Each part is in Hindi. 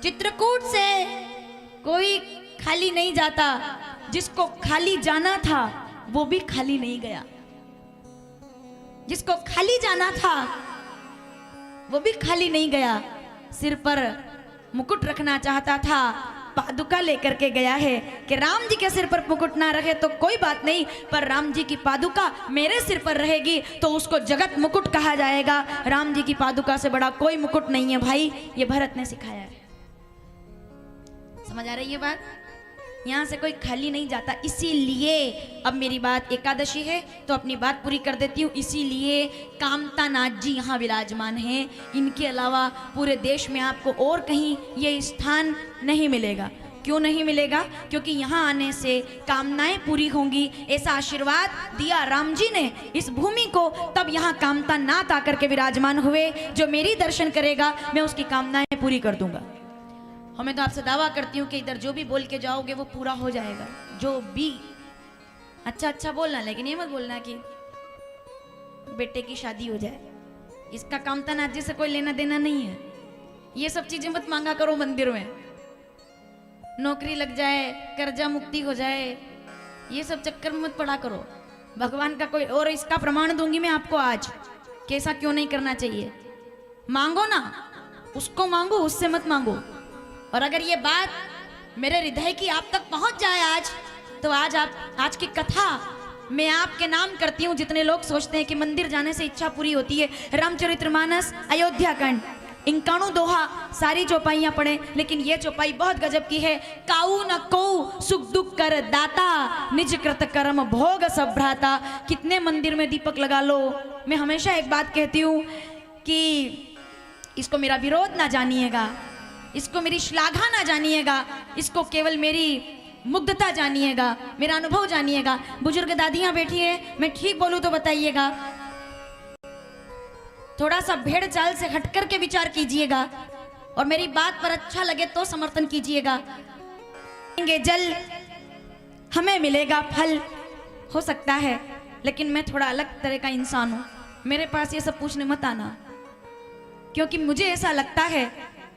चित्रकूट से कोई खाली नहीं जाता, जिसको खाली जाना था वो भी खाली नहीं गया। जिसको खाली जाना था वो भी खाली नहीं गया। सिर पर मुकुट रखना चाहता था, पादुका लेकर के गया है कि राम जी के सिर पर मुकुट ना रहे तो कोई बात नहीं, पर राम जी की पादुका मेरे सिर पर रहेगी तो उसको जगत मुकुट कहा जाएगा। राम जी की पादुका से बड़ा कोई मुकुट नहीं है भाई, ये भरत ने सिखाया है। समझ आ रही है बात? यहाँ से कोई खाली नहीं जाता। इसीलिए अब मेरी बात एकादशी है तो अपनी बात पूरी कर देती हूँ। इसीलिए कामता नाथ जी यहाँ विराजमान हैं। इनके अलावा पूरे देश में आपको और कहीं ये स्थान नहीं मिलेगा। क्यों नहीं मिलेगा? क्योंकि यहाँ आने से कामनाएं पूरी होंगी, ऐसा आशीर्वाद दिया राम जी ने इस भूमि को। तब यहाँ कामता नाथ आकर के विराजमान हुए। जो मेरी दर्शन करेगा मैं उसकी कामनाएं पूरी कर दूंगा। हमें तो आपसे दावा करती हूँ कि इधर जो भी बोल के जाओगे वो पूरा हो जाएगा। जो भी अच्छा अच्छा बोलना, लेकिन ये मत बोलना कि बेटे की शादी हो जाए। इसका कामता नाथ जी से कोई लेना देना नहीं है। ये सब चीजें मत मांगा करो मंदिर में। नौकरी लग जाए, कर्जा मुक्ति हो जाए, ये सब चक्कर में मत पड़ा करो। भगवान का कोई और इसका प्रमाण दूंगी मैं आपको आज कि ऐसा क्यों नहीं करना चाहिए। मांगो ना, उसको मांगो, उससे मत मांगो। और अगर ये बात मेरे हृदय की आप तक पहुंच जाए आज, तो आज की कथा मैं आपके नाम करती हूँ। जितने लोग सोचते हैं कि मंदिर जाने से इच्छा पूरी होती है, रामचरितमानस, अयोध्या कांड, 91 दोहा, सारी चौपाइयां पढ़े, लेकिन ये चौपाई बहुत गजब की है। काऊ न को सुख दुख कर दाता, निज कृत कर्म भोग सब भ्राता। कितने मंदिर में दीपक लगा लो। मैं हमेशा एक बात कहती हूँ कि इसको मेरा विरोध ना जानिएगा, इसको मेरी श्लाघा ना जानिएगा, इसको केवल मेरी मुग्धता जानिएगा, मेरा अनुभव जानिएगा। बुजुर्ग दादियां बैठी है, मैं ठीक बोलूं तो बताइएगा। थोड़ा सा भेड़ चाल से हटकर के विचार कीजिएगा और मेरी बात पर अच्छा लगे तो समर्थन कीजिएगा। जल हमें मिलेगा फल, हो सकता है, लेकिन मैं थोड़ा अलग तरह का इंसान हूं। मेरे पास ये सब पूछने मत आना, क्योंकि मुझे ऐसा लगता है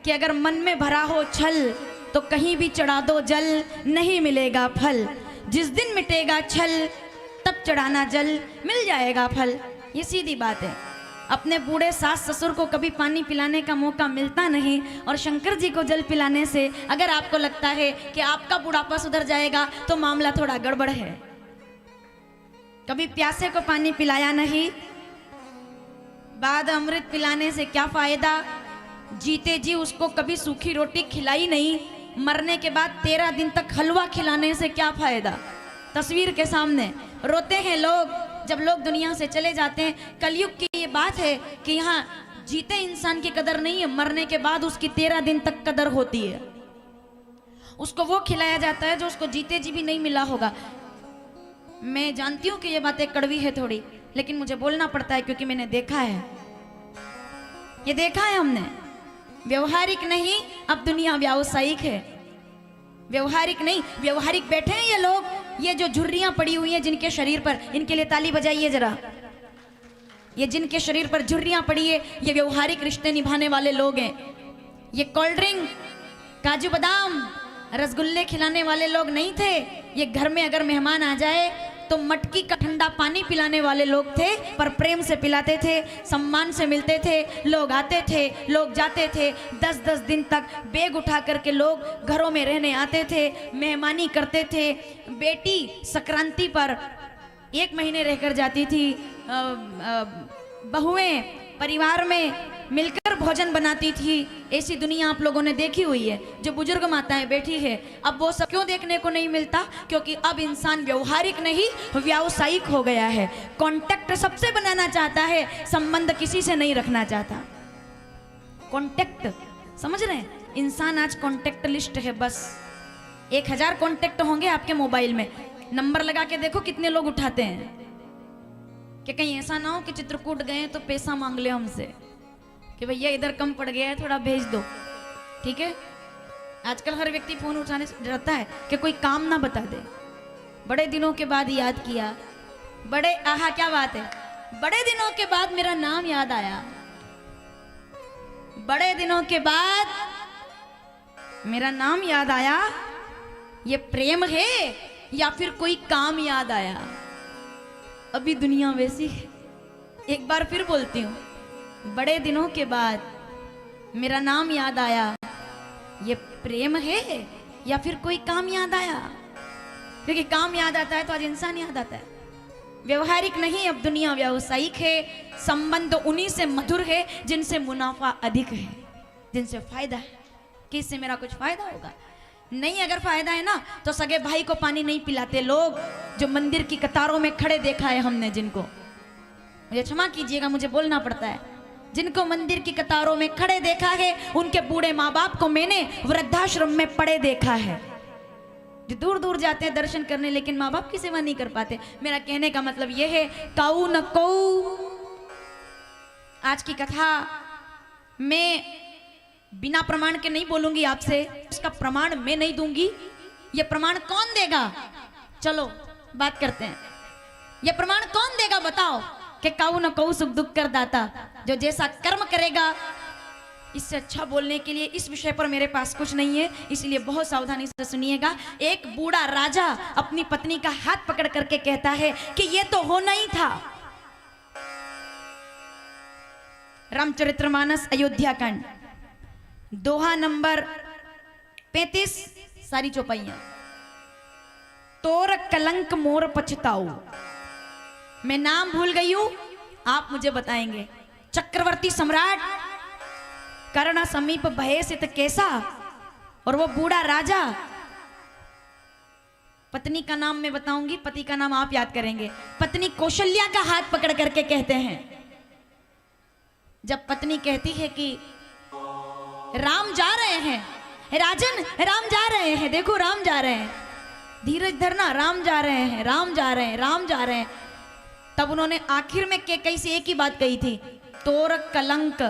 कि अगर मन में भरा हो छल तो कहीं भी चढ़ा दो जल, नहीं मिलेगा फल। जिस दिन मिटेगा छल तब चढ़ाना जल, मिल जाएगा फल। ये सीधी बात है। अपने बूढ़े सास ससुर को कभी पानी पिलाने का मौका मिलता नहीं, और शंकर जी को जल पिलाने से अगर आपको लगता है कि आपका बुढ़ापा सुधर जाएगा तो मामला थोड़ा गड़बड़ है। कभी प्यासे को पानी पिलाया नहीं, बाद अमृत पिलाने से क्या फायदा। जीते जी उसको कभी सूखी रोटी खिलाई नहीं, मरने के बाद 13 दिन तक हलवा खिलाने से क्या फायदा। तस्वीर के सामने रोते हैं लोग जब लोग दुनिया से चले जाते हैं। कलयुग की ये बात है कि यहाँ जीते इंसान की कदर नहीं है, मरने के बाद उसकी 13 दिन तक कदर होती है। उसको वो खिलाया जाता है जो उसको जीते जी भी नहीं मिला होगा। मैं जानती हूँ कि ये बातें कड़वी है थोड़ी, लेकिन मुझे बोलना पड़ता है क्योंकि मैंने देखा है। ये देखा है हमने। व्यवहारिक नहीं, अब दुनिया व्यावसायिक है। व्यवहारिक नहीं, व्यवहारिक बैठे हैं ये लोग। ये जो झुर्रियां पड़ी हुई हैं जिनके शरीर पर, इनके लिए ताली बजाइए जरा। ये जिनके शरीर पर झुर्रियां पड़ी है, ये व्यवहारिक रिश्ते निभाने वाले लोग हैं। ये कोल्ड ड्रिंक, काजू बादाम, रसगुल्ले खिलाने वाले लोग नहीं थे। ये घर में अगर मेहमान आ जाए तो मटकी का ठंडा पानी पिलाने वाले लोग थे, पर प्रेम से पिलाते थे, सम्मान से मिलते थे। लोग आते थे, लोग जाते थे। 10-10 दिन तक बैग उठा करके लोग घरों में रहने आते थे, मेहमानी करते थे। बेटी संक्रांति पर 1 महीने रहकर जाती थी। बहुएं परिवार में मिलकर भोजन बनाती थी। ऐसी दुनिया आप लोगों ने देखी हुई है। जो बुजुर्ग माताएं बैठी है, अब वो सब क्यों देखने को नहीं मिलता? क्योंकि अब इंसान व्यवहारिक नहीं व्यावसायिक हो गया है। कांटेक्ट सबसे बनाना चाहता है, संबंध किसी से नहीं रखना चाहता। कांटेक्ट, समझ रहे हैं? इंसान आज कांटेक्ट लिस्ट है बस। 1000 कांटेक्ट होंगे आपके मोबाइल में, नंबर लगा के देखो कितने लोग उठाते हैं। कि कहीं ऐसा ना हो कि चित्रकूट गए तो पैसा मांग ले हमसे कि भैया इधर कम पड़ गया है, थोड़ा भेज दो। ठीक है, आजकल हर व्यक्ति फोन उठाने से डरता है कि कोई काम ना बता दे। बड़े दिनों के बाद याद किया, बड़े आहा क्या बात है, बड़े दिनों के बाद मेरा नाम याद आया। बड़े दिनों के बाद मेरा नाम याद आया, ये प्रेम है या फिर कोई काम याद आया? अभी दुनिया वैसी है। एक बार फिर बोलती हूँ, बड़े दिनों के बाद मेरा नाम याद आया, ये प्रेम है या फिर कोई काम याद आया? क्योंकि काम याद आता है तो आज इंसान याद आता है। व्यवहारिक नहीं, अब दुनिया व्यावसायिक है। संबंध उन्हीं से मधुर है जिनसे मुनाफा अधिक है, जिनसे फायदा है। कि इससे मेरा कुछ फायदा होगा? नहीं। अगर फायदा है ना तो सगे भाई को पानी नहीं पिलाते लोग, जो मंदिर की कतारों में खड़े देखा है हमने, जिनको, मुझे क्षमा कीजिएगा मुझे बोलना पड़ता है, जिनको मंदिर की कतारों में खड़े देखा है, उनके बूढ़े माँ बाप को मैंने वृद्धाश्रम में पड़े देखा है, जो दूर दूर जाते हैं दर्शन करने लेकिन माँ बाप की सेवा नहीं कर पाते। मेरा कहने का मतलब यह है, काऊ न कऊ। आज की कथा मैं बिना प्रमाण के नहीं बोलूंगी आपसे, उसका प्रमाण मैं नहीं दूंगी। ये प्रमाण कौन देगा? चलो बात करते हैं। ये प्रमाण कौन देगा बताओ? कि काऊ न कऊ सुख दुख कर दाता, जो जैसा कर्म करेगा। इससे अच्छा बोलने के लिए इस विषय पर मेरे पास कुछ नहीं है, इसलिए बहुत सावधानी से सुनिएगा। एक बूढ़ा राजा अपनी पत्नी का हाथ पकड़ करके कहता है कि ये तो होना ही था। रामचरितमानस अयोध्या कांड, दोहा नंबर 35, सारी चौपाइयां। तोर कलंक मोर पछताऊ। मैं नाम भूल गई हूं, आप मुझे बताएंगे। चक्रवर्ती सम्राट कर्ण समीप भयसित कैसा, और वो बूढ़ा राजा। पत्नी का नाम मैं बताऊंगी, पति का नाम आप याद करेंगे। पत्नी कौशल्या का हाथ पकड़ करके कहते हैं, जब पत्नी कहती है कि राम जा रहे हैं, राजन राम जा रहे हैं, देखो राम जा रहे हैं, धीरज धरना, राम जा रहे हैं, राम जा रहे हैं, राम जा रहे हैं। तब उन्होंने आखिर में कैकई से एक ही बात कही थी, तोर कलंक।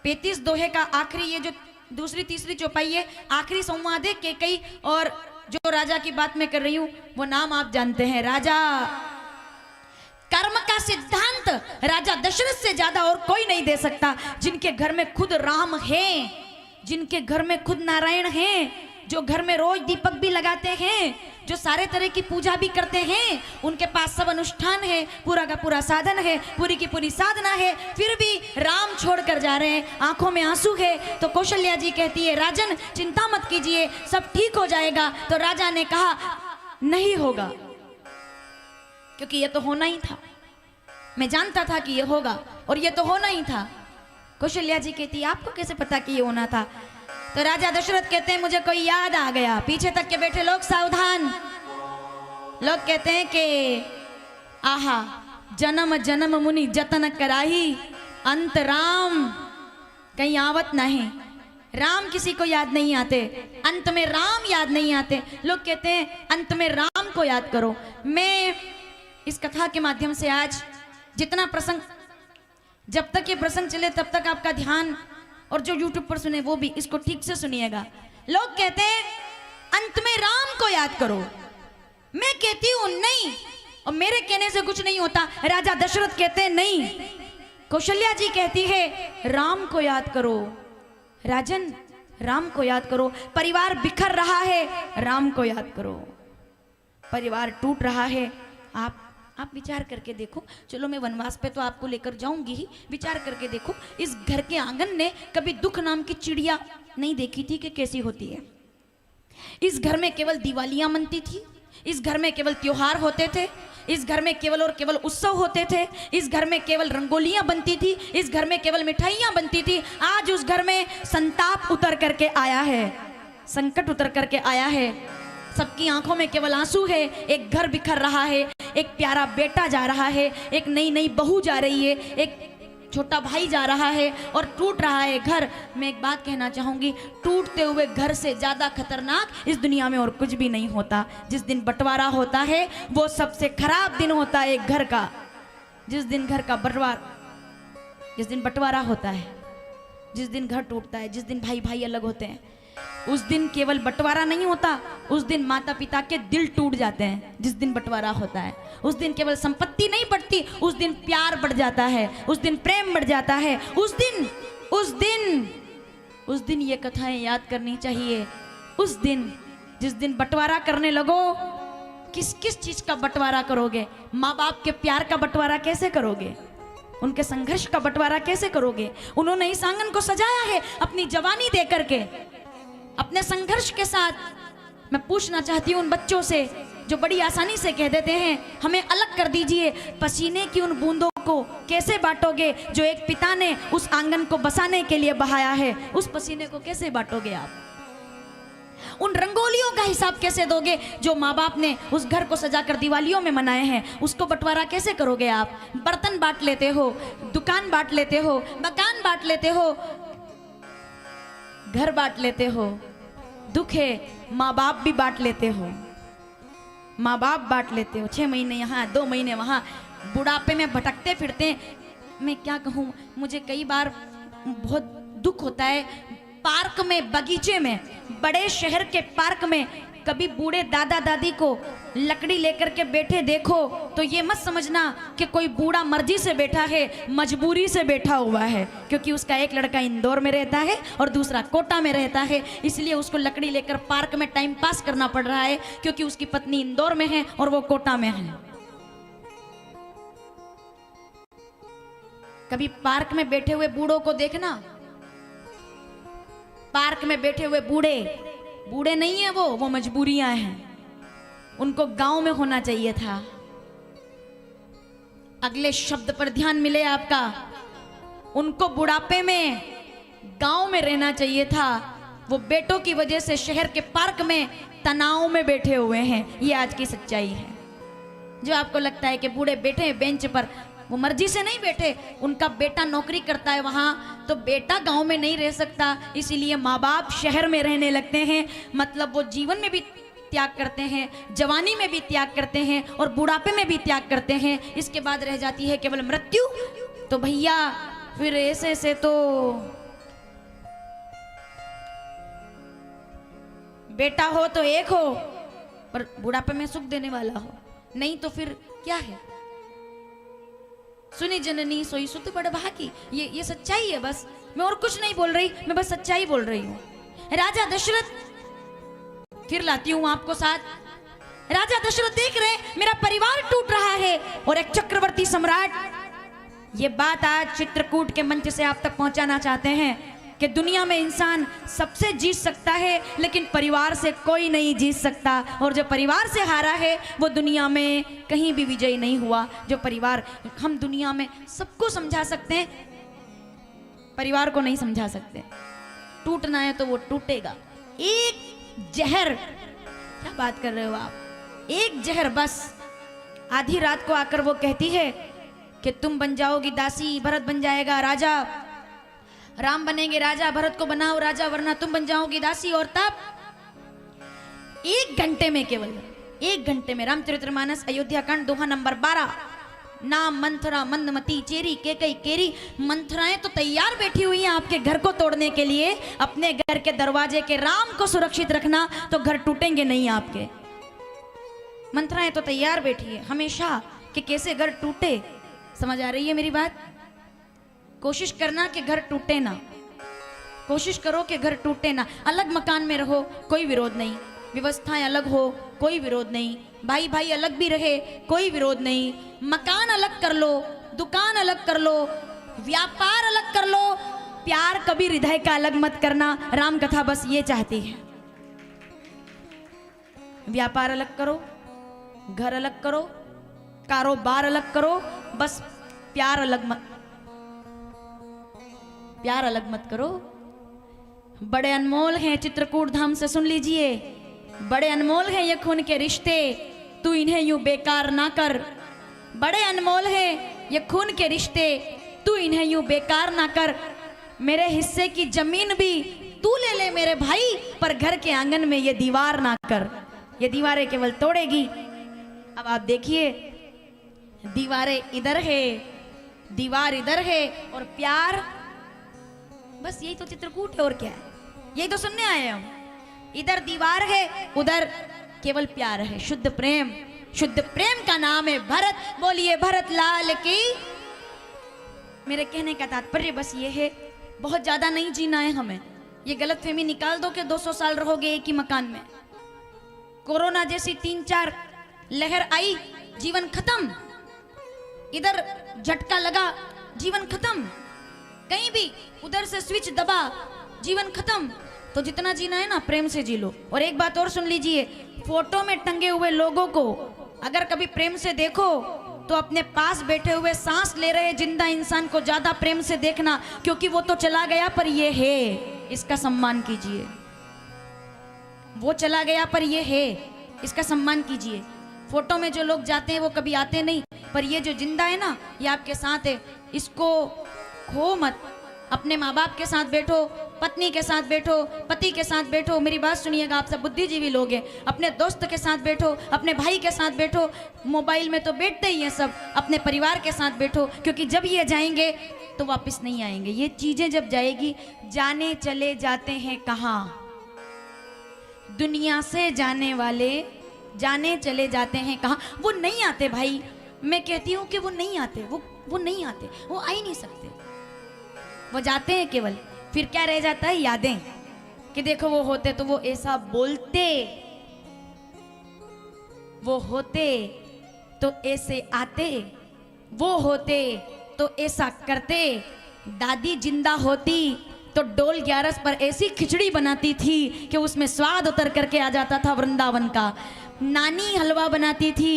35 दोहे का आखिरी, ये जो दूसरी तीसरी चौपाई है, आखिरी संवाद है कैकई और जो राजा की बात मैं कर रही हूं वो नाम आप जानते हैं, राजा। कर्म का सिद्धांत राजा दशरथ से ज्यादा और कोई नहीं दे सकता, जिनके घर में खुद राम हैं, जिनके घर में खुद नारायण हैं, जो घर में रोज दीपक भी लगाते हैं, जो सारे तरह की पूजा भी करते हैं, उनके पास सब अनुष्ठान है, पूरा का पूरा साधन है, पूरी की पूरी साधना है, फिर भी राम छोड़कर जा रहे हैं, आंखों में आंसू है। तो कौशल्या जी कहती है, राजन चिंता मत कीजिए, सब ठीक हो जाएगा। तो राजा ने कहा नहीं होगा, क्योंकि ये तो होना ही था, मैं जानता था कि ये होगा और ये तो होना ही था। कौशल्या जी कहती है, आपको कैसे पता कि ये होना था? तो राजा दशरथ कहते हैं, मुझे कोई याद आ गया। पीछे तक के बैठे लोग सावधान। लोग कहते हैं कि आहा, जन्म जन्म मुनि जतन कराही, अंत राम कहीं आवत नहीं। राम किसी को याद नहीं आते, अंत में राम याद नहीं आते। लोग कहते हैं अंत में राम को याद करो। मैं इस कथा के माध्यम से आज जितना प्रसंग, जब तक ये प्रसंग चले तब तक आपका ध्यान, और जो YouTube पर सुने वो भी इसको ठीक से सुनिएगा। लोग कहते हैं अंत में राम को याद करो, मैं कहती हूं नहीं, और मेरे कहने से कुछ नहीं होता। राजा दशरथ कहते हैं नहीं, कौशल्या जी कहती है राम को याद करो। राजन राम को याद करो, परिवार बिखर रहा है, राम को याद करो, परिवार टूट रहा है। आप विचार करके देखो, चलो मैं वनवास पे तो आपको लेकर जाऊंगी ही, विचार करके देखो, इस घर के आंगन ने कभी दुख नाम की चिड़िया नहीं देखी थी कि कैसी होती है। इस घर में केवल दिवालियां मनती थी, इस घर में केवल त्योहार होते थे, इस घर में केवल और केवल उत्सव होते थे, इस घर में केवल रंगोलियां बनती थी, इस घर में केवल मिठाइयां बनती थी। आज उस घर में संताप उतर करके आया है, संकट उतर करके आया है, सबकी आंखों में केवल आंसू है। एक घर बिखर रहा है, एक प्यारा बेटा जा रहा है, एक नई नई बहू जा रही है, एक छोटा भाई जा रहा है और टूट रहा है घर। मैं एक बात कहना चाहूंगी, टूटते हुए घर से ज्यादा खतरनाक इस दुनिया में और कुछ भी नहीं होता। जिस दिन बंटवारा होता है वो सबसे खराब दिन होता है एक घर का। जिस दिन घर का जिस दिन बंटवारा होता है, जिस दिन घर टूटता है, जिस दिन भाई भाई अलग होते हैं, उस दिन केवल बंटवारा नहीं होता, उस दिन माता पिता के दिल टूट जाते हैं। जिस दिन बंटवारा होता है उस दिन केवल संपत्ति नहीं बढ़ती, उस दिन प्यार बढ़ जाता है, उस दिन प्रेम बढ़ जाता है, उस दिन ये कथाएं याद करनी चाहिए। उस दिन जिस दिन बंटवारा करने लगो, किस किस चीज का बंटवारा करोगे? माँ बाप के प्यार का बंटवारा कैसे करोगे? उनके संघर्ष का बंटवारा कैसे करोगे? उन्होंने इस आंगन को सजाया है अपनी जवानी दे करके, अपने संघर्ष के साथ। मैं पूछना चाहती हूँ उन बच्चों से जो बड़ी आसानी से कह देते हैं हमें अलग कर दीजिए, पसीने की उन बूंदों को कैसे बांटोगे जो एक पिता ने उस आंगन को बसाने के लिए बहाया है? उस पसीने को कैसे बांटोगे आप? उन रंगोलियों का हिसाब कैसे दोगे जो माँ बाप ने उस घर को सजाकर दिवालियों में मनाए हैं? उसको बंटवारा कैसे करोगे आप? बर्तन बांट लेते हो, दुकान बांट लेते हो, मकान बांट लेते हो, घर बांट लेते हो, दुख है माँ बाप भी बांट लेते हो, माँ बाप बांट लेते हो। 6 महीने यहाँ, 2 महीने वहाँ, बुढ़ापे में भटकते फिरते। मैं क्या कहूँ, मुझे कई बार बहुत दुख होता है। पार्क में, बगीचे में, बड़े शहर के पार्क में कभी बूढ़े दादा दादी को लकड़ी लेकर के बैठे देखो तो ये मत समझना कि कोई बूढ़ा मर्जी से बैठा है, मजबूरी से बैठा हुआ है, क्योंकि उसका एक लड़का इंदौर में रहता है और दूसरा कोटा में रहता है, इसलिए उसको लकड़ी लेकर पार्क में टाइम पास करना पड़ रहा है, क्योंकि उसकी पत्नी इंदौर में है और वो कोटा में है। कभी पार्क में बैठे हुए बूढ़ों को देखना, पार्क में बैठे हुए बूढ़े, बूढ़े नहीं है वो मजबूरियां हैं। उनको गांव में होना चाहिए था। अगले शब्द पर ध्यान मिले आपका, उनको बुढ़ापे में गांव में रहना चाहिए था। वो बेटों की वजह से शहर के पार्क में तनाव में बैठे हुए हैं। ये आज की सच्चाई है। जो आपको लगता है कि बूढ़े बैठे हैं बेंच पर, वो मर्जी से नहीं बैठे, उनका बेटा नौकरी करता है वहां, तो बेटा गांव में नहीं रह सकता, इसीलिए माँ बाप शहर में रहने लगते हैं। मतलब वो जीवन में भी त्याग करते हैं, जवानी में भी त्याग करते हैं और बुढ़ापे में भी त्याग करते हैं। इसके बाद रह जाती है केवल मृत्यु। तो भैया फिर ऐसे से तो बेटा हो तो एक हो, पर बुढ़ापे में सुख देने वाला हो, नहीं तो फिर क्या है? सुनी जननी सोई सुत बड़ भागी। ये सच्चाई है बस, मैं और कुछ नहीं बोल रही, मैं बस सच्चाई बोल रही हूँ। राजा दशरथ, फिर लाती हूँ आपको साथ। राजा दशरथ देख रहे मेरा परिवार टूट रहा है और एक चक्रवर्ती सम्राट ये बात आज चित्रकूट के मंच से आप तक पहुंचाना चाहते हैं कि दुनिया में इंसान सबसे जीत सकता है, लेकिन परिवार से कोई नहीं जीत सकता। और जो परिवार से हारा है वो दुनिया में कहीं भी विजयी नहीं हुआ। जो परिवार, हम दुनिया में सबको समझा सकते हैं, परिवार को नहीं समझा सकते। टूटना है तो वो टूटेगा। एक जहर, क्या बात कर रहे हो आप? एक जहर बस। आधी रात को आकर वो कहती है कि तुम बन जाओगी दासी, भरत बन जाएगा राजा, राम बनेंगे राजा, भरत को बनाओ राजा वरना तुम बन जाओगी दासी। और तब 1 घंटे में, केवल 1 घंटे में, रामचरितमानस अयोध्या कांड दोहा नंबर 12, नाम मंथरा मंदमती चेरी केकई केरी। मंथराएं तो तैयार बैठी हुई हैं आपके घर को तोड़ने के लिए। अपने घर के दरवाजे के राम को सुरक्षित रखना तो घर टूटेंगे नहीं आपके। मंथराएं तो तैयार बैठी है हमेशा कि कैसे घर टूटे। समझ आ रही है मेरी बात? कोशिश करना कि घर टूटे ना, कोशिश करो कि घर टूटे ना। अलग मकान में रहो कोई विरोध नहीं, व्यवस्थाएं अलग हो कोई विरोध नहीं, भाई भाई अलग भी रहे कोई विरोध नहीं, मकान अलग कर लो, दुकान अलग कर लो, व्यापार अलग कर लो, प्यार कभी हृदय का अलग मत करना। राम कथा बस ये चाहती है। व्यापार अलग करो, घर अलग करो, कारोबार अलग करो, बस प्यार अलग मत, प्यार अलग मत करो। बड़े अनमोल हैं चित्रकूट धाम से, सुन लीजिए, बड़े अनमोल हैं ये खून के रिश्ते, तू इन्हें यूं बेकार ना कर। बड़े अनमोल हैं ये खून के रिश्ते, तू इन्हें यूं बेकार ना कर। मेरे हिस्से की जमीन भी तू ले ले मेरे भाई, पर घर के आंगन में ये दीवार ना कर। ये दीवारें केवल तोड़ेगी। अब आप देखिए, दीवारें इधर है, दीवार इधर है और प्यार, बस यही तो चित्रकूट है और क्या है? यही तो सुनने आए हम। इधर दीवार है, उधर केवल प्यार है, शुद्ध प्रेम। शुद्ध प्रेम का नाम है भरत। बोलिए भरत लाल की। मेरे कहने का तात्पर्य बस ये है, बहुत ज्यादा नहीं जीना है हमें, ये गलतफहमी निकाल दो कि 200 साल रहोगे एक ही मकान में। कोरोना जैसी 3-4 लहर आई, जीवन खत्म। इधर झटका लगा, जीवन खत्म। कहीं भी उधर से स्विच दबा, जीवन खत्म। तो जितना जीना है ना प्रेम से जी लो। और एक बात और सुन लीजिए, फोटो में टंगे हुए लोगों को अगर कभी प्रेम से देखो तो अपने पास बैठे हुए सांस ले रहे जिंदा इंसान को ज्यादा प्रेम से देखना, क्योंकि वो तो चला गया पर ये है, इसका सम्मान कीजिए। वो चला गया पर ये है, इसका सम्मान कीजिए। फोटो में जो लोग जाते हैं वो कभी आते नहीं, पर ये जो जिंदा है ना ये आपके साथ है, इसको खो मत। अपने माँ बाप के साथ बैठो, पत्नी के साथ बैठो, पति के साथ बैठो। मेरी बात सुनिएगा, आप सब बुद्धिजीवी लोग हैं। अपने दोस्त के साथ बैठो, अपने भाई के साथ बैठो। मोबाइल में तो बैठते ही हैं सब। अपने परिवार के साथ बैठो, क्योंकि जब ये जाएंगे तो वापस नहीं आएंगे। ये चीजें जब जाएगी, जाने चले जाते हैं कहाँ? दुनिया से जाने वाले जाने चले जाते हैं कहाँ? वो नहीं आते भाई, मैं कहती हूँ कि वो नहीं आते, वो नहीं आते, वो आ ही नहीं सकते। वो जाते हैं केवल, फिर क्या रह जाता है? यादें, कि देखो वो होते तो वो ऐसा बोलते, वो होते तो ऐसे आते, वो होते तो ऐसा करते। दादी जिंदा होती तो डोल ग्यारस पर ऐसी खिचड़ी बनाती थी कि उसमें स्वाद उतर करके आ जाता था वृंदावन का। नानी हलवा बनाती थी,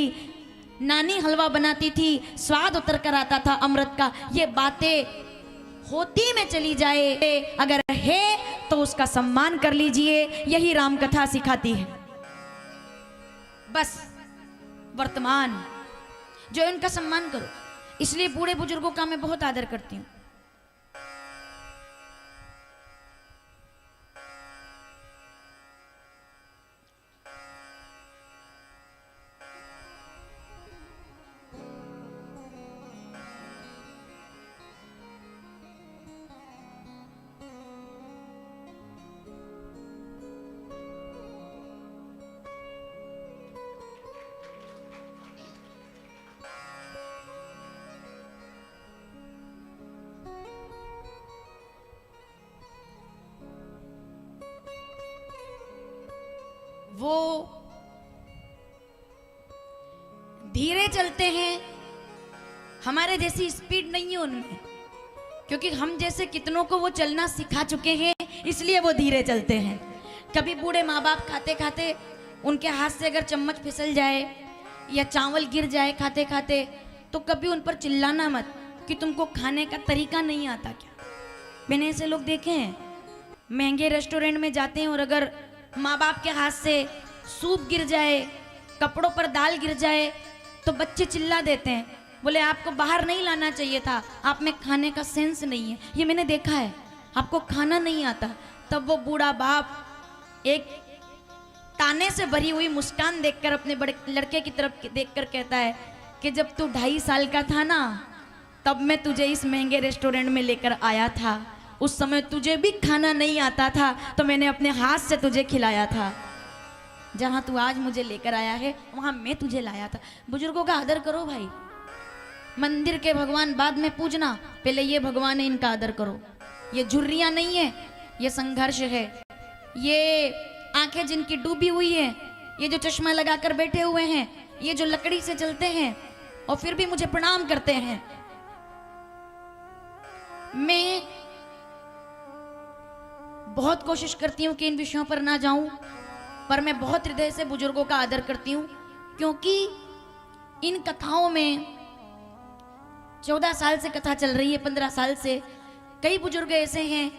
नानी हलवा बनाती थी, स्वाद उतर कर आता था अमृत का। ये बातें होती में चली जाए, अगर है तो उसका सम्मान कर लीजिए। यही राम कथा सिखाती है। बस वर्तमान जो है उनका सम्मान करो। इसलिए बूढ़े बुजुर्गों का मैं बहुत आदर करती हूँ। वो धीरे चलते हैं, हमारे जैसी स्पीड नहीं है उनमें, क्योंकि हम जैसे कितनों को वो चलना सिखा चुके हैं, इसलिए वो धीरे चलते हैं। कभी बूढ़े माँ बाप खाते खाते उनके हाथ से अगर चम्मच फिसल जाए या चावल गिर जाए खाते खाते, तो कभी उन पर चिल्लाना मत कि तुमको खाने का तरीका नहीं आता क्या। मैंने ऐसे लोग देखे हैं, महंगे रेस्टोरेंट में जाते हैं और अगर माँ बाप के हाथ से सूप गिर जाए, कपड़ों पर दाल गिर जाए, तो बच्चे चिल्ला देते हैं, बोले आपको बाहर नहीं लाना चाहिए था, आप में खाने का सेंस नहीं है। ये मैंने देखा है, आपको खाना नहीं आता। तब वो बूढ़ा बाप एक ताने से भरी हुई मुस्कान देखकर अपने बड़े लड़के की तरफ देखकर कहता है कि जब तू 2.5 साल का था ना, तब मैं तुझे इस महंगे रेस्टोरेंट में लेकर आया था। उस समय तुझे भी खाना नहीं आता था, तो मैंने अपने हाथ से तुझे खिलाया था। जहां तू आज मुझे लेकर आया है, वहां मैं तुझे लाया था। बुजुर्गों का आदर करो भाई। मंदिर के भगवान बाद में पूजना, पहले ये भगवान है, इनका आदर करो। ये झुर्रियां नहीं है, ये संघर्ष है। ये आंखें जिनकी डूबी हुई है, ये जो चश्मा लगाकर बैठे हुए हैं, ये जो लकड़ी से चलते हैं और फिर भी मुझे प्रणाम करते हैं। मैं बहुत कोशिश करती हूँ कि इन विषयों पर ना जाऊं, पर मैं बहुत हृदय से बुजुर्गों का आदर करती हूँ, क्योंकि इन कथाओं में 14 साल से कथा चल रही है, 15 साल से। कई बुजुर्ग ऐसे हैं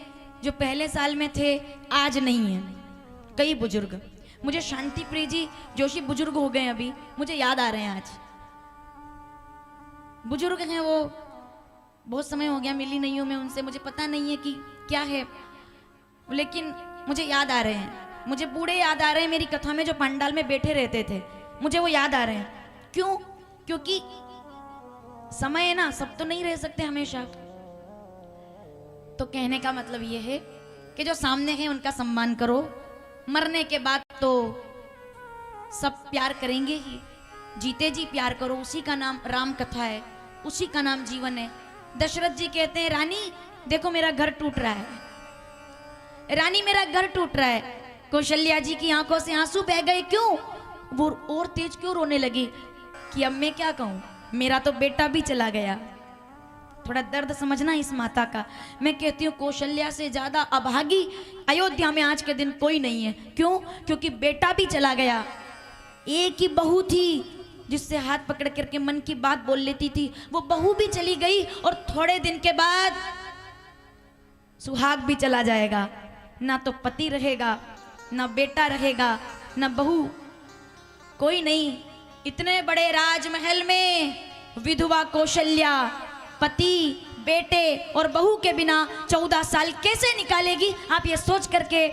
जो पहले साल में थे, आज नहीं है। कई बुजुर्ग, मुझे शांति प्रिय जी जोशी बुजुर्ग हो गए, अभी मुझे याद आ रहे हैं। आज बुजुर्ग हैं वो, बहुत समय हो गया मिली नहीं हूं मैं उनसे, मुझे पता नहीं है कि क्या है, लेकिन मुझे याद आ रहे हैं। मुझे बूढ़े याद आ रहे हैं मेरी कथा में, जो पंडाल में बैठे रहते थे, मुझे वो याद आ रहे हैं। क्यों? क्योंकि समय है ना, सब तो नहीं रह सकते हमेशा। तो कहने का मतलब ये है कि जो सामने है उनका सम्मान करो। मरने के बाद तो सब प्यार करेंगे ही, जीते जी प्यार करो। उसी का नाम राम कथा है, उसी का नाम जीवन है। दशरथ जी कहते हैं, रानी देखो मेरा घर टूट रहा है, रानी मेरा घर टूट रहा है। कौशल्या जी की आंखों से आंसू बह गए। क्यों? वो और तेज क्यों रोने लगी कि अब मैं क्या कहूं, मेरा तो बेटा भी चला गया। थोड़ा दर्द समझना इस माता का। मैं कहती हूँ कौशल्या से ज्यादा अभागी अयोध्या में आज के दिन कोई नहीं है। क्यों? क्योंकि बेटा भी चला गया। एक ही बहू थी जिससे हाथ पकड़ करके मन की बात बोल लेती थी, वो बहू भी चली गई और थोड़े दिन के बाद सुहाग भी चला जाएगा। ना तो पति रहेगा, ना बेटा रहेगा, ना बहू, कोई नहीं। इतने बड़े राजमहल में विधवा कौशल्या पति, बेटे और बहू के बिना 14 साल कैसे निकालेगी? आप ये सोच करके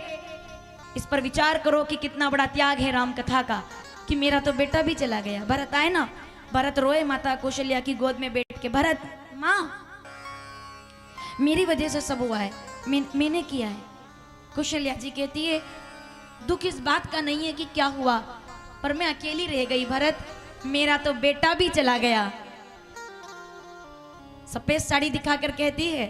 इस पर विचार करो कि कितना बड़ा त्याग है राम कथा का, कि मेरा तो बेटा भी चला गया। भरत आए ना, भरत रोए माता कौशल्या की गोद में बैठ के, भरत माँ मेरी वजह से सब हुआ है, मैंने किया है। कौशल्या जी कहती है दुख इस बात का नहीं है कि क्या हुआ, पर मैं अकेली रह गई भरत, मेरा तो बेटा भी चला गया। सफेद साड़ी दिखाकर कहती है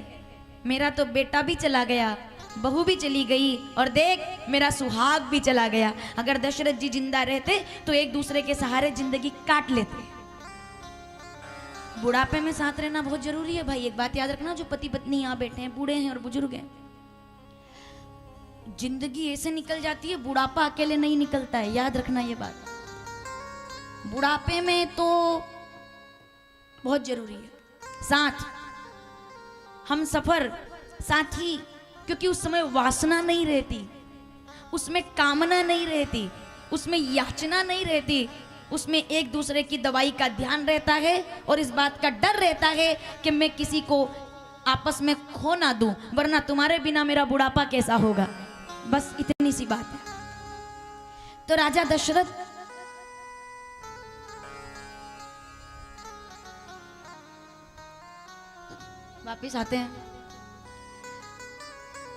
मेरा तो बेटा भी चला गया, बहू भी चली गई, और देख मेरा सुहाग भी चला गया। अगर दशरथ जी जिंदा रहते तो एक दूसरे के सहारे जिंदगी काट लेते। बुढ़ापे में साथ रहना बहुत जरूरी है भाई। एक बात याद रखना, जो पति पत्नी यहाँ बैठे हैं, बूढ़े हैं और बुजुर्ग हैं, जिंदगी ऐसे निकल जाती है, बुढ़ापा अकेले नहीं निकलता है। याद रखना ये बात। बुढ़ापे में तो बहुत जरूरी है साथ, हम सफर, साथी, क्योंकि उस समय वासना नहीं रहती, उसमें कामना नहीं रहती, उसमें याचना नहीं रहती, उसमें एक दूसरे की दवाई का ध्यान रहता है और इस बात का डर रहता है कि मैं किसी को आपस में खो ना दूं, वरना तुम्हारे बिना मेरा बुढ़ापा कैसा होगा। बस इतनी सी बात है। तो राजा दशरथ वापिस आते हैं।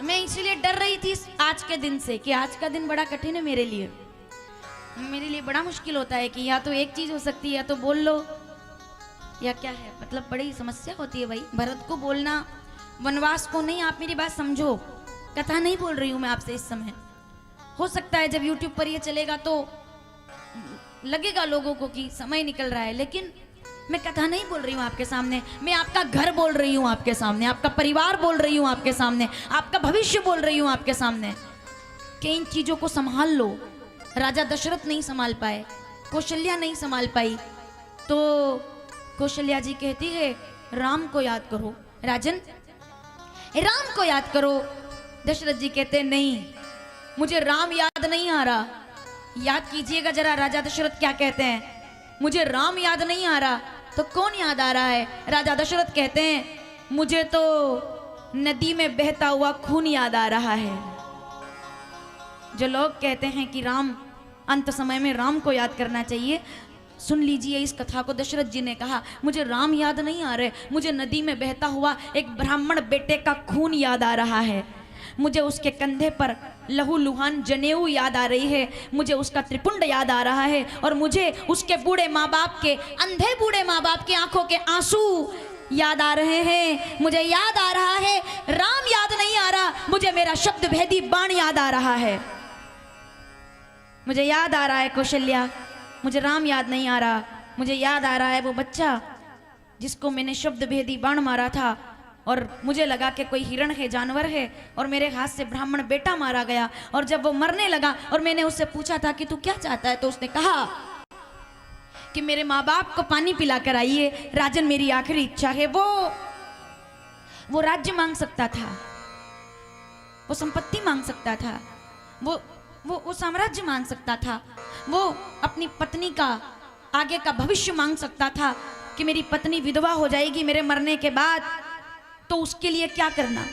मैं इसीलिए डर रही थी आज के दिन से कि आज का दिन बड़ा कठिन है मेरे लिए बड़ा मुश्किल होता है कि या तो एक चीज हो सकती है, या तो बोल लो या क्या है, मतलब बड़ी समस्या होती है भाई। भरत को बोलना, वनवास को नहीं। आप मेरी बात समझो, कथा नहीं बोल रही हूं मैं आपसे इस समय। हो सकता है जब YouTube पर ये चलेगा तो लगेगा लोगों को कि समय निकल रहा है, लेकिन मैं कथा नहीं बोल रही हूँ आपके सामने, मैं आपका घर बोल रही हूँ आपके सामने, आपका परिवार बोल रही हूँ आपके सामने, आपका भविष्य बोल रही हूँ आपके सामने कि इन चीजों को संभाल लो। राजा दशरथ नहीं संभाल पाए, कौशल्या नहीं संभाल पाई, तो कौशल्या जी कहती है राम को याद करो राजन, राम को याद करो। दशरथ जी कहते नहीं, मुझे राम याद नहीं आ रहा। याद कीजिएगा जरा राजा दशरथ क्या कहते हैं, मुझे राम याद नहीं आ रहा तो कौन याद आ रहा है? राजा दशरथ कहते हैं मुझे तो नदी में बहता हुआ खून याद आ रहा है। जो लोग कहते हैं कि राम, अंत समय में राम को याद करना चाहिए, सुन लीजिए इस कथा को। दशरथ जी ने कहा मुझे राम याद नहीं आ रहे, मुझे नदी में बहता हुआ एक ब्राह्मण बेटे का खून याद आ रहा है, मुझे उसके कंधे पर लहू लुहान जनेऊ याद आ रही है, मुझे उसका त्रिपुंड याद आ रहा है, और मुझे उसके बूढ़े माँ बाप के, अंधे बूढ़े माँ बाप के आंखों के आंसू याद आ रहे हैं। मुझे याद आ रहा है, राम याद नहीं आ रहा, मुझे मेरा शब्द भेदी बाण याद आ रहा है। मुझे याद आ रहा है कौशल्या, मुझे राम याद नहीं आ रहा, मुझे याद आ रहा है वो बच्चा जिसको मैंने शब्द भेदी बाण मारा था, और मुझे लगा कि कोई हिरण है, जानवर है, और मेरे हाथ से ब्राह्मण बेटा मारा गया। और जब वो मरने लगा और मैंने उससे पूछा था कि तू क्या चाहता है, तो उसने कहा कि मेरे माँ बाप को पानी पिला कर आइए राजन, मेरी आखिरी इच्छा है। वो राज्य मांग सकता था, वो संपत्ति मांग सकता था, वो साम्राज्य मांग सकता था, वो अपनी पत्नी का आगे का भविष्य मांग सकता था कि मेरी पत्नी विधवा हो जाएगी मेरे मरने के बाद, तो उसके लिए क्या करना,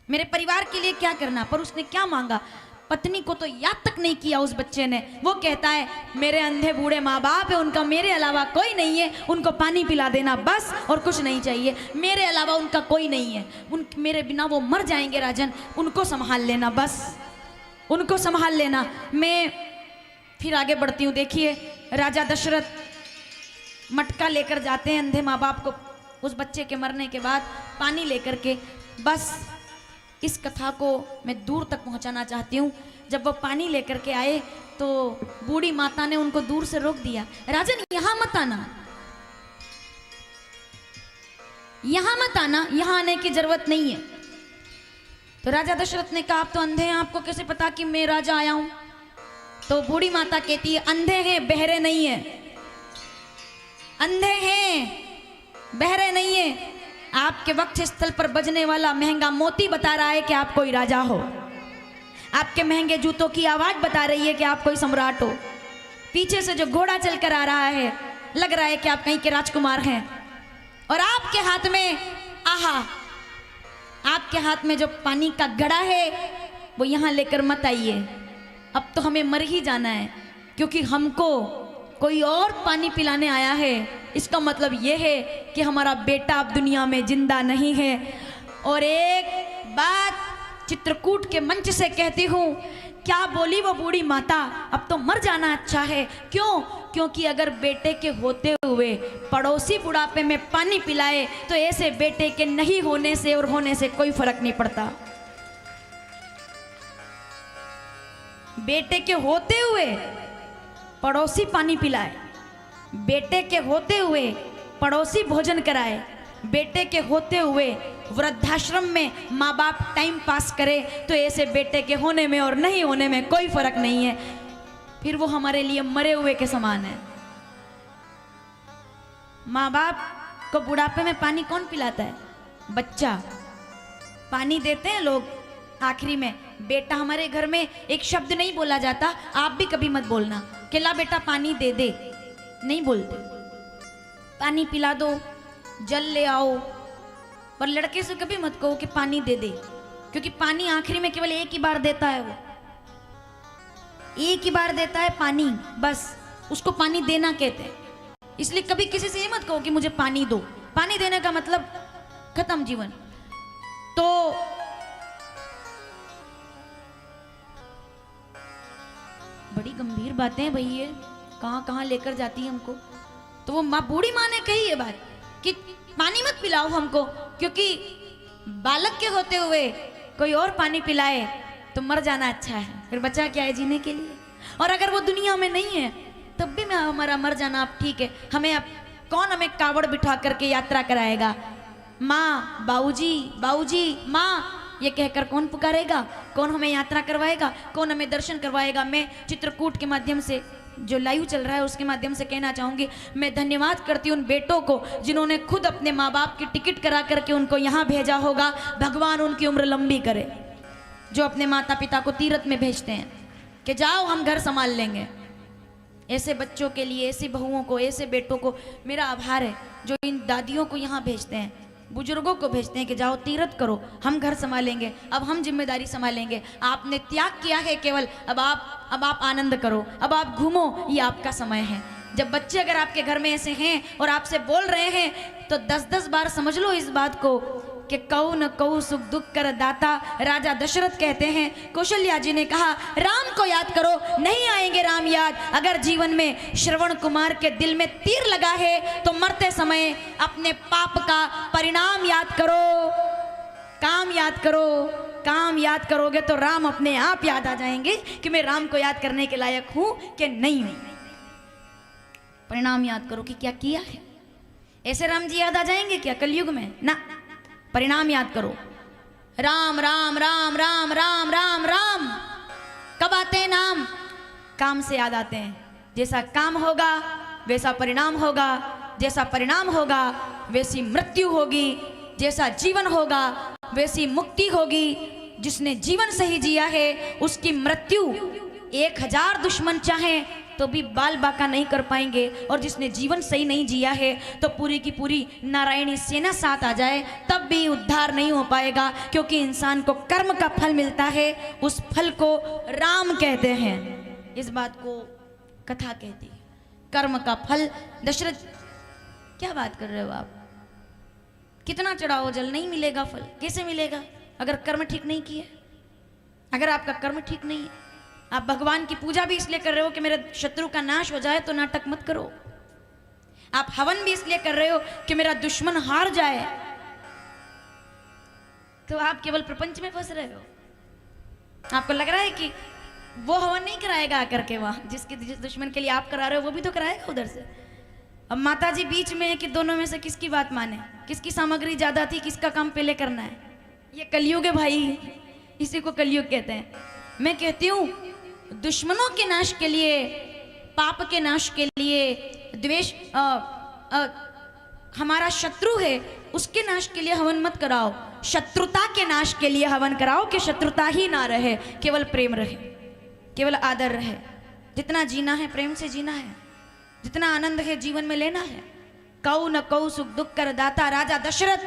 मेरे परिवार के लिए क्या करना। पर उसने क्या मांगा, पत्नी को तो याद तक नहीं किया उस बच्चे ने। वो कहता है मेरे अंधे बूढ़े माँ बाप है, उनका मेरे अलावा कोई नहीं है, उनको पानी पिला देना बस, और कुछ नहीं चाहिए, मेरे अलावा उनका कोई नहीं है, मेरे बिना वो मर जाएंगे राजन, उनको संभाल लेना बस, उनको संभाल लेना। मैं फिर आगे बढ़ती हूँ। देखिए राजा दशरथ मटका लेकर जाते हैं अंधे माँ बाप को उस बच्चे के मरने के बाद पानी लेकर के, बस इस कथा को मैं दूर तक पहुंचाना चाहती हूँ। जब वो पानी लेकर के आए तो बूढ़ी माता ने उनको दूर से रोक दिया, राजन यहां मत आना, यहां मत आना, यहां आने की जरूरत नहीं है। तो राजा दशरथ ने कहा आप तो अंधे हैं, आपको कैसे पता कि मैं राजा आया हूं? तो बूढ़ी माता कहती है अंधे हैं बहरे नहीं है, अंधे हैं बहरे नहीं है। आपके वक्ष स्थल पर बजने वाला महंगा मोती बता रहा है कि आप कोई राजा हो, आपके महंगे जूतों की आवाज बता रही है कि आप कोई सम्राट हो, पीछे से जो घोड़ा चलकर आ रहा है लग रहा है कि आप कहीं के राजकुमार हैं, और आपके हाथ में आहा, आपके हाथ में जो पानी का घड़ा है वो यहां लेकर मत आइए, अब तो हमें मर ही जाना है, क्योंकि हमको कोई और पानी पिलाने आया है। इसका मतलब ये है कि हमारा बेटा अब दुनिया में जिंदा नहीं है। और एक बात चित्रकूट के मंच से कहती हूँ, क्या बोली वो बूढ़ी माता, अब तो मर जाना अच्छा है। क्यों? क्योंकि अगर बेटे के होते हुए पड़ोसी बुढ़ापे में पानी पिलाए तो ऐसे बेटे के नहीं होने से और होने से कोई फर्क नहीं पड़ता। बेटे के होते हुए पड़ोसी पानी पिलाए, बेटे के होते हुए पड़ोसी भोजन कराए, बेटे के होते हुए वृद्धाश्रम में माँ बाप टाइम पास करे, तो ऐसे बेटे के होने में और नहीं होने में कोई फर्क नहीं है, फिर वो हमारे लिए मरे हुए के समान है। माँ बाप को बुढ़ापे में पानी कौन पिलाता है? बच्चा। पानी देते हैं लोग आखिरी में। बेटा हमारे घर में एक शब्द नहीं बोला जाता, आप भी कभी मत बोलना कि ला बेटा पानी दे दे, नहीं बोलते। पानी पिला दो, जल ले आओ, पर लड़के से कभी मत कहो कि पानी दे दे, क्योंकि पानी आखिरी में केवल एक ही बार देता है, वो एक ही बार देता है पानी, बस उसको पानी देना कहते हैं। इसलिए कभी किसी से ये मत कहो कि मुझे पानी दो, पानी देने का मतलब खत्म जीवन। तो बड़ी गंभीर बातें हैं भाई, ये कहाँ कहाँ लेकर जाती है हमको। तो वो बूढ़ी माँ ने कही ये बात कि पानी मत पिलाओ हमको, क्योंकि बालक के होते हुए कोई और पानी पिलाए तो मर जाना अच्छा है, फिर बचा क्या है जीने के लिए। और अगर वो दुनिया में नहीं है तब भी मैं हमारा मर जाना अब ठीक है। हमें अब कौन हमें कावड़ बिठा करके यात्रा कराएगा? माँ, बाबूजी, बाबूजी, माँ, ये कहकर कौन पुकारेगा? कौन हमें यात्रा करवाएगा? कौन हमें दर्शन करवाएगा? मैं चित्रकूट के माध्यम से, जो लाइव चल रहा है उसके माध्यम से कहना चाहूँगी, मैं धन्यवाद करती हूँ उन बेटों को जिन्होंने खुद अपने माँ बाप की टिकट करा करके उनको यहाँ भेजा होगा। भगवान उनकी उम्र लंबी करे, जो अपने माता पिता को तीर्थ में भेजते हैं कि जाओ हम घर संभाल लेंगे। ऐसे बच्चों के लिए, ऐसी बहुओं को, ऐसे बेटों को मेरा आभार है जो इन दादियों को यहाँ भेजते हैं, बुजुर्गों को भेजते हैं कि जाओ तीर्थ करो, हम घर संभालेंगे, अब हम जिम्मेदारी संभालेंगे। आपने त्याग किया है केवल, अब आप आनंद करो, अब आप घूमो, ये आपका समय है। जब बच्चे अगर आपके घर में ऐसे हैं और आपसे बोल रहे हैं तो 10-10 बार समझ लो इस बात को कि कऊ न कऊ सुख दुख कर दाता। राजा दशरथ कहते हैं, कौशल्या जी ने कहा राम को याद करो, नहीं आएंगे राम याद। अगर जीवन में श्रवण कुमार के दिल में तीर लगा है तो मरते समय अपने पाप का परिणाम याद करो, काम याद करो। काम याद करोगे तो राम अपने आप याद आ जाएंगे कि मैं राम को याद करने के लायक हूं कि नहीं हूं। परिणाम याद करो कि क्या किया है। ऐसे राम जी याद आ जाएंगे क्या कलयुग में? ना, परिणाम याद करो। राम राम राम राम राम राम राम। कब आते हैं नाम? काम से याद आते हैं। जैसा काम होगा वैसा परिणाम होगा, जैसा परिणाम होगा वैसी मृत्यु होगी, जैसा जीवन होगा वैसी मुक्ति होगी। जिसने जीवन सही जिया है उसकी मृत्यु 1000 दुश्मन चाहे तो भी बाल बाका नहीं कर पाएंगे, और जिसने जीवन सही नहीं जिया है तो पूरी की पूरी नारायणी सेना साथ आ जाए तब भी उद्धार नहीं हो पाएगा, क्योंकि इंसान को कर्म का फल मिलता है, उस फल को राम कहते हैं। इस बात को कथा कहती है, कर्म का फल। दशरथ क्या बात कर रहे हो आप? कितना चढ़ाओ जल, नहीं मिलेगा फल। कैसे मिलेगा? अगर कर्म ठीक नहीं किए, अगर आपका कर्म ठीक नहीं है। आप भगवान की पूजा भी इसलिए कर रहे हो कि मेरे शत्रु का नाश हो जाए, तो नाटक मत करो। आप हवन भी इसलिए कर रहे हो कि मेरा दुश्मन हार जाए, तो आप केवल प्रपंच में फंस रहे हो। आपको लग रहा है कि वो हवन नहीं कराएगा आकर के वहां, जिस दुश्मन के लिए आप करा रहे हो वो भी तो कराएगा उधर से। अब माता जी बीच में है कि दोनों में से किसकी बात माने, किसकी सामग्री ज्यादा थी, किसका काम पहले करना है। ये कलयुग है भाई, इसी को कलयुग कहते हैं। मैं कहती हूँ दुश्मनों के नाश के लिए, पाप के नाश के लिए, द्वेष हमारा शत्रु है उसके नाश के लिए हवन मत कराओ, शत्रुता के नाश के लिए हवन कराओ कि शत्रुता ही ना रहे, केवल प्रेम रहे, केवल आदर रहे। जितना जीना है प्रेम से जीना है, जितना आनंद है जीवन में लेना है। कऊ न कऊ सुख दुख कर दाता राजा दशरथ,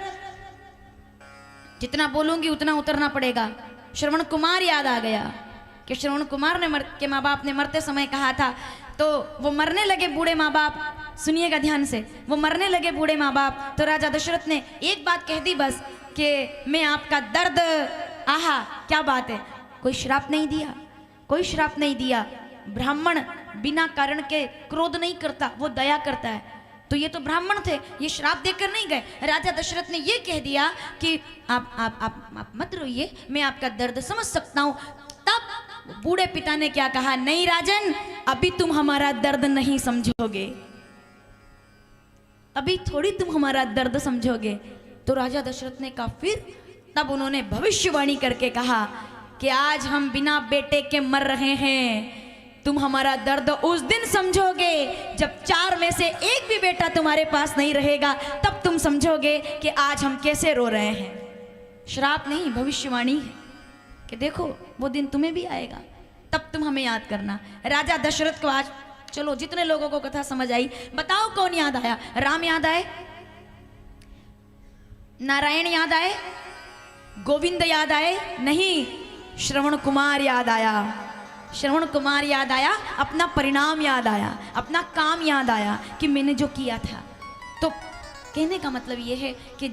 जितना बोलूंगी उतना उतरना पड़ेगा। श्रवण कुमार याद आ गया कि श्रवण कुमार ने के माँ बाप ने मरते समय कहा था, तो वो मरने लगे बूढ़े माँ बाप, सुनिएगा ध्यान से, वो मरने लगे बूढ़े माँ बाप, तो राजा दशरथ ने एक बात कह दी बस कि मैं आपका दर्द, आहा क्या बात है, कोई श्राप नहीं दिया, कोई श्राप नहीं दिया। ब्राह्मण बिना कारण के क्रोध नहीं करता, वो दया करता है। तो ये तो ब्राह्मण थे, ये श्राप देकर नहीं गए। राजा दशरथ ने ये कह दिया कि आप मत रोइए, मैं आपका दर्द समझ सकता हूं। तब बूढ़े पिता ने क्या कहा, नहीं राजन, अभी तुम हमारा दर्द नहीं समझोगे, अभी थोड़ी तुम हमारा दर्द समझोगे। तो राजा दशरथ ने कहा फिर, तब उन्होंने भविष्यवाणी करके कहा कि आज हम बिना बेटे के मर रहे हैं, तुम हमारा दर्द उस दिन समझोगे जब 4 में से एक भी बेटा तुम्हारे पास नहीं रहेगा, तब तुम समझोगे कि आज हम कैसे रो रहे हैं। श्राप नहीं, भविष्यवाणी है कि देखो वो दिन तुम्हें भी आएगा, तब तुम हमें याद करना। राजा दशरथ को आज, चलो जितने लोगों को कथा समझ आई, बताओ कौन याद आया? राम याद आए, नारायण याद आए, गोविंद याद आए? नहीं, श्रवण कुमार याद आया। श्रवण कुमार याद आया, अपना परिणाम याद आया, अपना काम याद आया कि मैंने जो किया था। तो कहने का मतलब यह है कि